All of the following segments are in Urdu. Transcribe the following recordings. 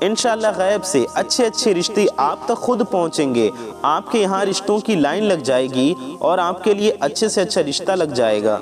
انشاءاللہ غیب سے اچھے اچھے رشتے آپ تک خود پہنچیں گے، آپ کے یہاں رشتوں کی لائن لگ جائے گی اور آپ کے لیے اچھے سے اچھا رشتہ لگ جائے گا۔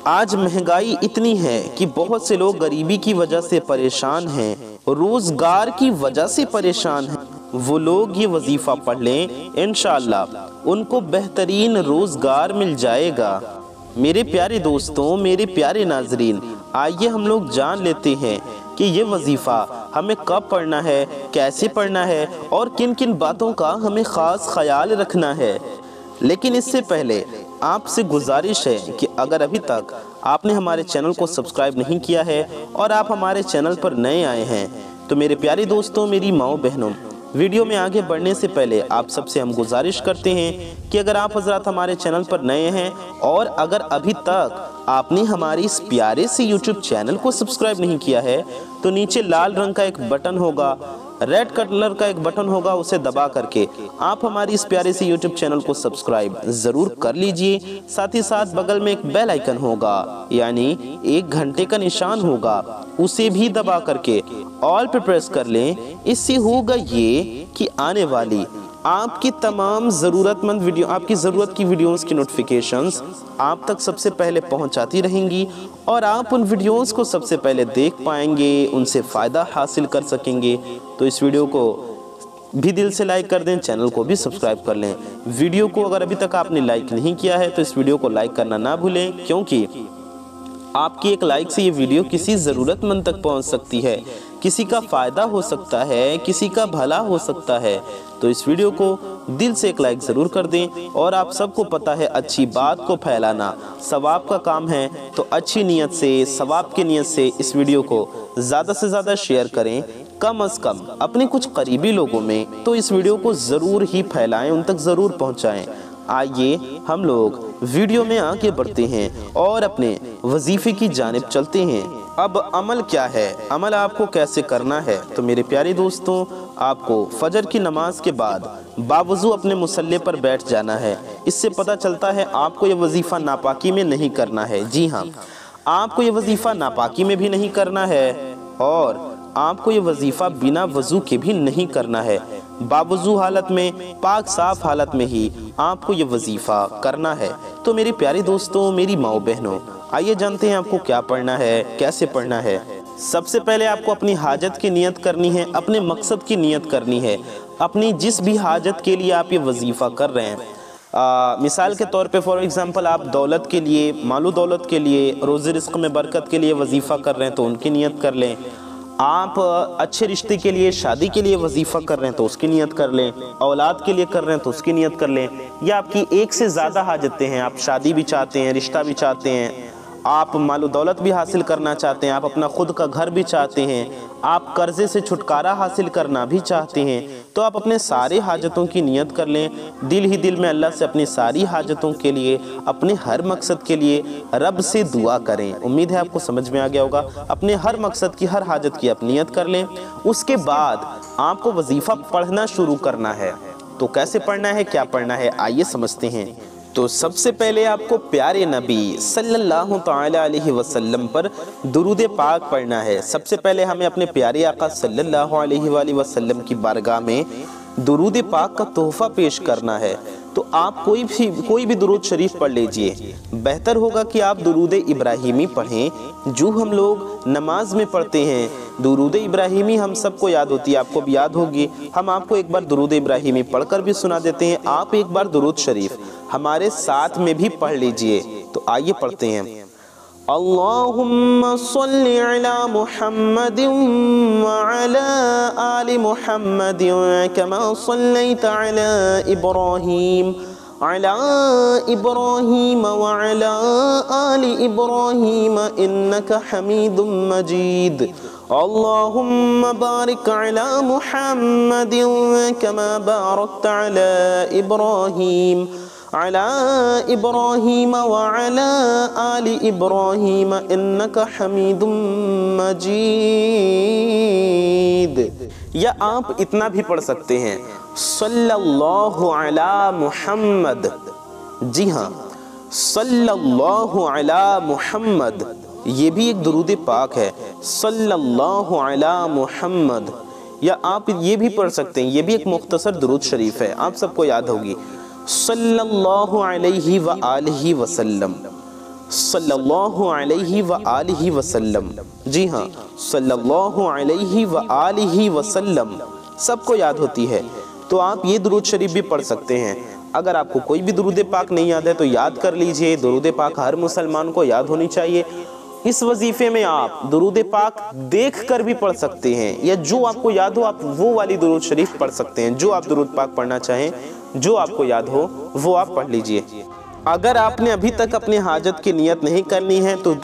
آج مہنگائی اتنی ہے کہ بہت سے لوگ غریبی کی وجہ سے پریشان ہیں، روزگار کی وجہ سے پریشان ہیں۔ وہ لوگ یہ وظیفہ پڑھ لیں، انشاءاللہ ان کو بہترین روزگار مل جائے گا۔ میرے پیارے دوستوں، میرے پیارے ناظرین، آئیے ہم لوگ جان لیتے ہیں کہ یہ وظیفہ ہمیں کب پڑھنا ہے، کیسے پڑھنا ہے اور کن کن باتوں کا ہمیں خاص خیال رکھنا ہے۔ لیکن اس سے پہلے آپ سے گزارش ہے کہ اگر ابھی تک آپ نے ہمارے چینل کو سبسکرائب نہیں کیا ہے اور آپ ہمارے چینل پر نئے آئے ہیں تو میرے پیارے دوستوں، میری ماؤں بہنوں، ویڈیو میں آگے بڑھنے سے پہلے آپ سب سے ہم گزارش کرتے ہیں کہ اگر آپ حضرات ہمارے چینل پر نئے ہیں اور اگر ابھی تک آپ نے ہماری اس پیارے سے یوٹیوب چینل کو سبسکرائب نہیں کیا ہے تو نیچے لال رنگ کا ایک بٹن ہوگا، ریڈ کلر کا ایک بٹن ہوگا، اسے دبا کر کے آپ ہماری اس پیارے سے یوٹیوب چینل کو سبسکرائب ضرور کر لیجئے۔ ساتھ ہی ساتھ بغل میں ایک بیل آئیکن ہوگا، یعنی 1 گھنٹے کا نشان ہوگا، اسے بھی دبا کر کے آل پہ پریس کر لیں۔ اس سے ہوگا یہ کہ آنے والی آپ کی تمام ضرورت مند ویڈیو، آپ کی ضرورت کی ویڈیوز کی نوٹیفیکیشنز آپ تک سب سے پہلے پہنچاتی رہیں گی اور آپ ان ویڈیوز کو سب سے پہلے دیکھ پائیں گے، ان سے فائدہ حاصل کر سکیں گے۔ تو اس ویڈیو کو بھی دل سے لائک کر دیں، چینل کو بھی سبسکرائب کر لیں۔ ویڈیو کو اگر ابھی تک آپ نے لائک نہیں کیا ہے تو اس ویڈیو کو لائک کرنا نہ بھولیں، کیونکہ آپ کی ایک لائک سے یہ ویڈیو کسی ضرورت مند تک پہنچ سکتی ہے، کسی کا فائدہ ہو سکتا ہے، کسی کا بھلا ہو سکتا ہے۔ تو اس ویڈیو کو دل سے ایک لائک ضرور کر دیں۔ اور آپ سب کو پتہ ہے اچھی بات کو پھیلانا ثواب کا کام ہے، تو اچھی نیت سے، ثواب کی نیت سے اس ویڈیو کو زیادہ سے زیادہ شیئر کریں، کم از کم اپنے کچھ قریبی لوگوں میں تو اس ویڈیو کو ضرور ہی پھیلائیں، ان تک ضرور پہنچائیں۔ آئیے ہم لوگ ویڈیو میں آگے بڑھتے ہیں اور اپنے وظیفے کی جانب چلتے ہیں۔ اب عمل کیا ہے، عمل آپ کو کیسے کرنا ہے؟ تو میرے پیارے دوستوں، آپ کو فجر کی نماز کے بعد باوضو اپنے مصلی پر بیٹھ جانا ہے۔ اس سے پتہ چلتا ہے آپ کو یہ وظیفہ ناپاکی میں نہیں کرنا ہے۔ جی ہاں، آپ کو یہ وظیفہ ناپاکی میں بھی نہیں کرنا ہے اور آپ کو یہ وظیفہ بنا وضو کے بھی نہیں کرنا ہے۔ باوضو حالت میں، پاک صاف حالت میں ہی آپ کو یہ وظیفہ کرنا ہے۔ تو میرے پیارے دوستوں، میری ماؤں بہنوں، آئیے جانتے ہیں آپ کو کیا پڑھنا ہے، کیسے پڑھنا ہے۔ سب سے پہلے آپ کو اپنی حاجت کی نیت کرنی ہے، اپنے مقصد کی نیت کرنی ہے، اپنی جس بھی حاجت کے لیے آپ یہ وظیفہ کر رہے ہیں۔ مثال کے طور پہ فار ایگزامپل آپ دولت کے لیے، مال و دولت کے لیے، روزی رزق میں برکت کے لیے وظیفہ کر رہے ہیں تو ان کی نیت کر لیں۔ آپ اچھے رشتے کے لیے، شادی کے لیے وظیفہ کر رہے ہیں تو اس کی نیت کر لیں، اولاد کے لیے کر رہے ہیں تو اس کی نیت کر لیں، یا آپ کی ایک سے زیادہ حاجتیں ہیں، آپ شادی بھی چاہتے ہیں، رشتہ بھی چاہتے ہیں، آپ مال و دولت بھی حاصل کرنا چاہتے ہیں، آپ اپنا خود کا گھر بھی چاہتے ہیں، آپ قرضے سے چھٹکارا حاصل کرنا بھی چاہتے ہیں، تو آپ اپنے سارے حاجتوں کی نیت کر لیں۔ دل ہی دل میں اللہ سے اپنی ساری حاجتوں کے لیے، اپنے ہر مقصد کے لیے رب سے دعا کریں۔ امید ہے آپ کو سمجھ میں آ گیا ہوگا۔ اپنے ہر مقصد کی، ہر حاجت کی آپ نیت کر لیں۔ اس کے بعد آپ کو وظیفہ پڑھنا شروع کرنا ہے۔ تو کیسے پڑھنا ہے، کیا پڑھنا ہے، آئیے سمجھتے ہیں۔ تو سب سے پہلے آپ کو پیارے نبی صلی اللہ تعالی علیہ وسلم پر درود پاک پڑھنا ہے۔ سب سے پہلے ہمیں اپنے پیارے آقا صلی اللہ علیہ وآلہ وسلم کی بارگاہ میں درود پاک کا تحفہ پیش کرنا ہے۔ تو آپ کوئی بھی درود شریف پڑھ لیجئے۔ بہتر ہوگا کہ آپ درود ابراہیمی پڑھیں، جو ہم لوگ نماز میں پڑھتے ہیں۔ درود ابراہیمی ہم سب کو یاد ہوتی ہے، آپ کو بھی یاد ہوگی۔ ہم آپ کو ایک بار درود ابراہیمی پڑھ کر بھی سنا دیتے ہیں، آپ ایک بار درود شریف ہمارے ساتھ میں بھی پڑھ لیجئے۔ تو آئیے پڑھتے ہیں۔ اللہم صلی علی محمد وعلی آل محمد کما صلیت علی ابراہیم وعلی آل ابراہیم انکا حمید مجید۔ اللہم بارک علی محمد کما بارکت علی ابراہیم وعلی آل ابراہیم انکا حمید مجید۔ یا آپ اتنا بھی پڑھ سکتے ہیں، صلی اللہ علی محمد۔ جی ہاں، صلی اللہ علی محمد، یہ بھی ایک درود پاک ہے۔ صلی اللہ علی محمد، یا آپ یہ بھی پڑھ سکتے ہیں، یہ بھی ایک مختصر درود شریف ہے، آپ سب کو یاد ہوگی، صلی اللہ علیہ وآلہ وسلم، صلی اللہ علیہ وآلہ وسلم، جی ہاں، صلی اللہ علیہ وآلہ وسلم سب کو یاد ہوتی ہے، تو آپ یہ درود شریف بھی پڑھ سکتے ہیں۔ اگر آپ کو کوئی بھی درود پاک نہیں یاد ہے تو یاد کر لیجئے، درود پاک ہر مسلمان کو یاد ہونی چاہیے۔ اس وظیفے میں آپ درود پاک دیکھ کر بھی پڑھ سکتے ہیں، یا جو آپ کو یاد ہو آپ وہ والی درود شریف پڑھ سکتے ہیں، جو آپ درود پاک پڑھنا چاہیں، جو آپ کو یاد ہو وہ آپ پڑھ لیجئے۔ اگر آپ نے ابھی تک اپنے حاجت کی نیت نہیں کرنی ہے تو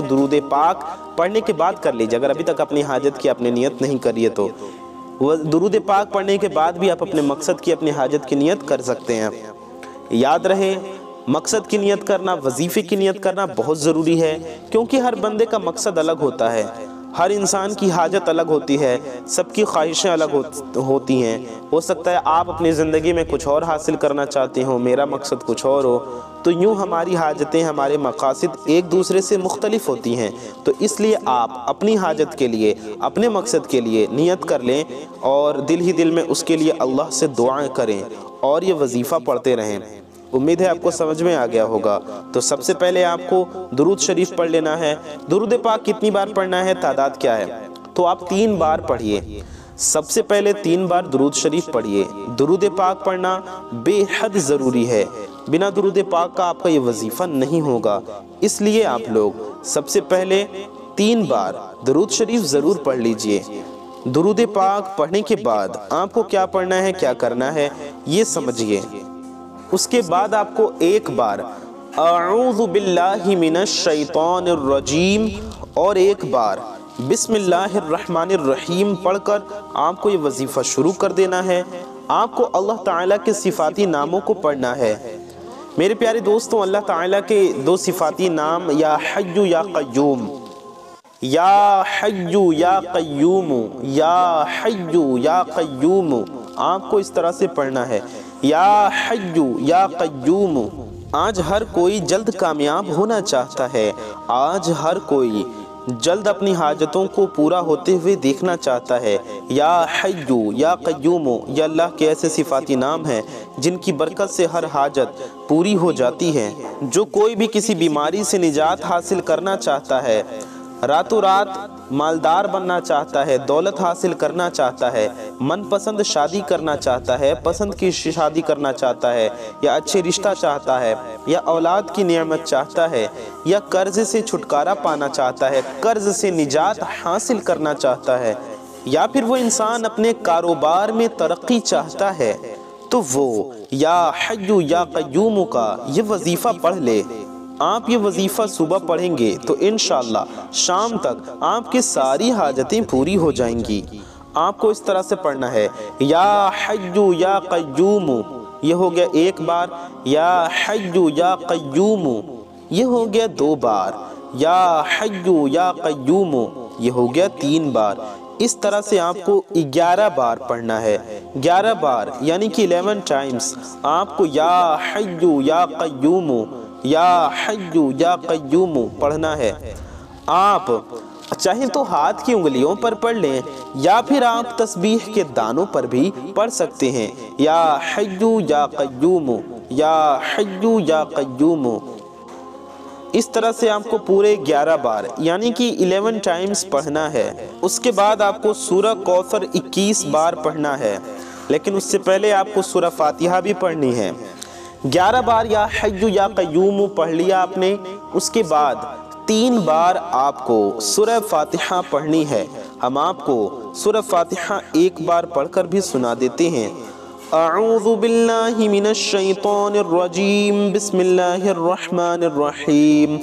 درود پاک پڑھنے کے بعد کر لیجئے۔ اگر ابھی تک اپنی حاجت کی اپنے نیت نہیں کری ہے تو درود پاک پڑھنے کے بعد بھی آپ اپنے مقصد کی اپنی حاجت کی نیت کر سکتے ہیں۔ یاد رہے، مقصد کی نیت کرنا، وظیفے کی نیت کرنا بہت ضروری ہے، کیونکہ ہر بندے کا مقصد الگ ہوتا ہے، ہر انسان کی حاجت الگ ہوتی ہے، سب کی خواہشیں الگ ہوتی ہیں۔ ہو سکتا ہے آپ اپنی زندگی میں کچھ اور حاصل کرنا چاہتے ہو، میرا مقصد کچھ اور ہو، تو یوں ہماری حاجتیں، ہمارے مقاصد ایک دوسرے سے مختلف ہوتی ہیں، تو اس لیے آپ اپنی حاجت کے لیے، اپنے مقصد کے لیے نیت کر لیں اور دل ہی دل میں اس کے لیے اللہ سے دعائیں کریں اور یہ وظیفہ پڑھتے رہیں۔ امید ہے آپ کو سمجھ میں آ گیا ہوگا۔ تو سب سے پہلے آپ کو درود شریف پڑھ لینا ہے۔ درود پاک کتنی بار پڑھنا ہے، تعداد کیا ہے؟ تو آپ 3 بار پڑھیے۔ سب سے پہلے 3 بار درود شریف پڑھیے۔ درود پاک پڑھنا بے حد ضروری ہے، بنا درود پاک کا آپ کا یہ وظیفہ نہیں ہوگا، اس لیے آپ لوگ سب سے پہلے 3 بار درود شریف ضرور پڑھ لیجئے۔ درود پاک پڑھنے کے بعد آپ کو کیا پڑھنا ہے، کیا کرنا ہے، یہ سمجھیے۔ اس کے بعد آپ کو 1 بار اعوذ باللہ من الشیطان الرجیم اور 1 بار بسم اللہ الرحمن الرحیم پڑھ کر آپ کو یہ وظیفہ شروع کر دینا ہے۔ آپ کو اللہ تعالیٰ کے صفاتی ناموں کو پڑھنا ہے۔ میرے پیارے دوستوں، اللہ تعالیٰ کے 2 صفاتی نام یا حی یا قیوم، یا حی یا قیوم، یا حی یا قیوم، آپ کو اس طرح سے پڑھنا ہے، یا حی یا قیوم۔ آج ہر کوئی جلد کامیاب ہونا چاہتا ہے، آج ہر کوئی جلد اپنی حاجتوں کو پورا ہوتے ہوئے دیکھنا چاہتا ہے۔ یا حی یا قیوم، یہ اللہ کے ایسے صفاتی نام ہیں جن کی برکت سے ہر حاجت پوری ہو جاتی ہے۔ جو کوئی بھی کسی بیماری سے نجات حاصل کرنا چاہتا ہے، راتوں رات مالدار بننا چاہتا ہے، دولت حاصل کرنا چاہتا ہے، من پسند شادی کرنا چاہتا ہے، پسند کی شادی کرنا چاہتا ہے، یا اچھے رشتہ چاہتا ہے، یا اولاد کی نعمت چاہتا ہے، یا قرض سے چھٹکارا پانا چاہتا ہے، قرض سے نجات حاصل کرنا چاہتا ہے، یا پھر وہ انسان اپنے کاروبار میں ترقی چاہتا ہے، تو وہ یا حی یا قیوم کا یہ وظیفہ پڑھ لے۔ آپ یہ وظیفہ صبح پڑھیں گے تو انشاءاللہ شام تک آپ کی ساری حاجتیں پوری ہو جائیں گی۔ آپ کو اس طرح سے پڑھنا ہے، یا حی یا قیوم، یہ ہو گیا 1 بار، یا حی یا قیوم، یہ ہو گیا 2 بار، یا حی یا قیوم، یہ ہو گیا 3 بار۔ اس طرح سے آپ کو 11 بار پڑھنا ہے۔ 11 بار یعنی کہ 11 ٹائمز آپ کو یا حی یا قیوم، یا حی یا قیوم پڑھنا ہے۔ آپ چاہیں تو ہاتھ کی انگلیوں پر پڑھ لیں، یا پھر آپ تسبیح کے دانوں پر بھی پڑھ سکتے ہیں، یا حی یا قیوم، یا حی یا قیوم۔ اس طرح سے آپ کو پورے 11 بار یعنی کہ 11 ٹائمز پڑھنا ہے۔ اس کے بعد آپ کو سورہ کوثر 21 بار پڑھنا ہے، لیکن اس سے پہلے آپ کو سورہ فاتحہ بھی پڑھنی ہے۔ 11 بار یا حی یا قیوم پڑھ لیا آپ نے، اس کے بعد 3 بار آپ کو سورہ فاتحہ پڑھنی ہے۔ ہم آپ کو سورہ فاتحہ 1 بار پڑھ کر بھی سنا دیتے ہیں۔ اعوذ باللہ من الشیطان الرجیم، بسم اللہ الرحمن الرحیم،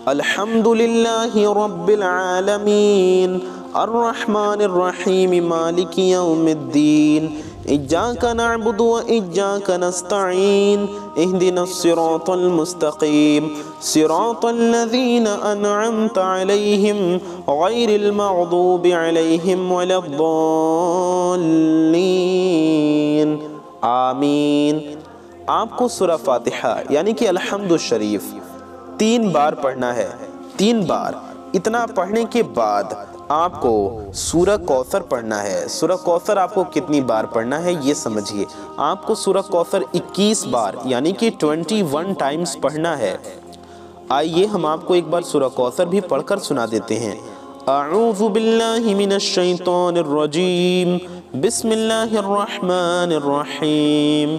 الحمدللہ رب العالمین، الرحمن الرحیم، مالک یوم الدین، ایاک نعبد و ایاک نستعین، اہدنا الصراط المستقیم، صراط الذین انعمت علیہم غیر المغضوب علیہم ولا الضالین، آمین۔ آپ کو سورہ فاتحہ یعنی کہ الحمد شریف 3 بار پڑھنا ہے، 3 بار۔ اتنا پڑھنے کے بعد آپ کو سورہ کوثر پڑھنا ہے۔ سورہ کوثر آپ کو کتنی بار پڑھنا ہے یہ سمجھیے۔ آپ کو سورہ کوثر 21 بار یعنی کہ 21 ٹائمز پڑھنا ہے۔ آئیے ہم آپ کو ایک بار سورہ کوثر بھی پڑھ کر سنا دیتے ہیں۔ اعوذ باللہ من الشیطان الرجیم، بسم اللہ الرحمن الرحیم،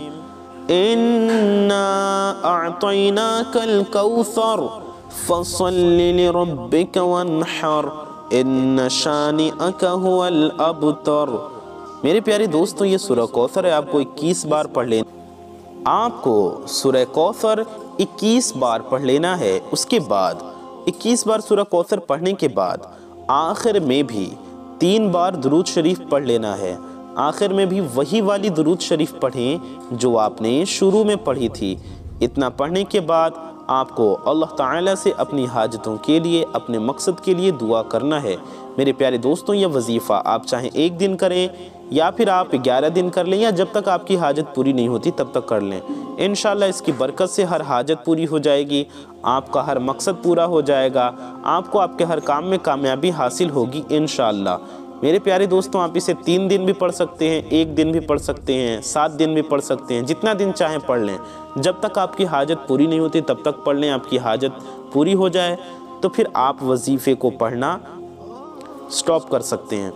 اِنَّا أَعْطَيْنَاكَ الْكَوْثَرَ فَصَلِّ لِرَبِّكَ وَانْحَرْ إِنَّ شَانِئَكَ هُوَ الْأَبْتَرُ۔ میرے پیارے دوستوں، یہ سورہ کوثر ہے، آپ کو 21 بار پڑھ لینا۔ آپ کو سورہ کوثر 21 بار پڑھ لینا ہے۔ اس کے بعد 21 بار سورہ کوثر پڑھنے کے بعد آخر میں بھی 3 بار درود شریف پڑھ لینا ہے۔ آخر میں بھی وہی والی درود شریف پڑھیں جو آپ نے شروع میں پڑھی تھی۔ اتنا پڑھنے کے بعد آپ کو اللہ تعالیٰ سے اپنی حاجتوں کے لیے، اپنے مقصد کے لیے دعا کرنا ہے۔ میرے پیارے دوستوں، یہ وظیفہ آپ چاہیں 1 دن کریں یا پھر آپ 11 دن کر لیں، یا جب تک آپ کی حاجت پوری نہیں ہوتی تب تک کر لیں۔ انشاءاللہ اس کی برکت سے ہر حاجت پوری ہو جائے گی، آپ کا ہر مقصد پورا ہو جائے گا، آپ کو آپ کے ہر کام میں کامیابی حاصل ہوگی انشاءاللہ۔ میرے پیارے دوستوں، آپ اسے 3 دن بھی پڑھ سکتے ہیں، 1 دن بھی پڑھ سکتے ہیں، 7 دن بھی پڑھ سکتے ہیں، جتنا دن چاہیں پڑھ لیں۔ جب تک آپ کی حاجت پوری نہیں ہوتی تب تک پڑھ لیں۔ آپ کی حاجت پوری ہو جائے تو پھر آپ وظیفے کو پڑھنا سٹاپ کر سکتے ہیں۔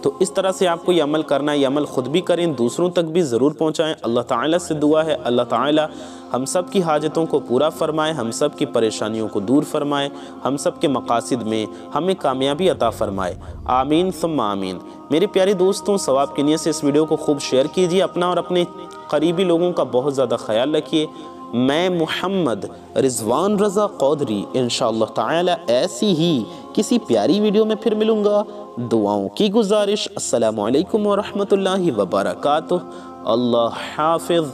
تو اس طرح سے آپ کو یہ عمل کرنا ہے، یہ عمل خود بھی کریں، دوسروں تک بھی ضرور پہنچائیں۔ اللہ تعالیٰ سے دعا ہے اللہ تعالیٰ ہم سب کی حاجتوں کو پورا فرمائے، ہم سب کی پریشانیوں کو دور فرمائے، ہم سب کے مقاصد میں ہمیں کامیابی عطا فرمائے، آمین ثم آمین۔ میرے پیارے دوستوں، ثواب کی نیت سے اس ویڈیو کو خوب شیئر کیجیے، اپنا اور اپنے قریبی لوگوں کا بہت زیادہ خیال رکھیے۔ میں محمد رضوان رضا قادری انشاءاللہ تعالی ایسی ہی کسی پیاری ویڈیو میں پھر ملوں گا۔ دعاؤں کی گزارش۔ السلام علیکم ورحمۃ اللہ وبرکاتہ۔ اللہ حافظ۔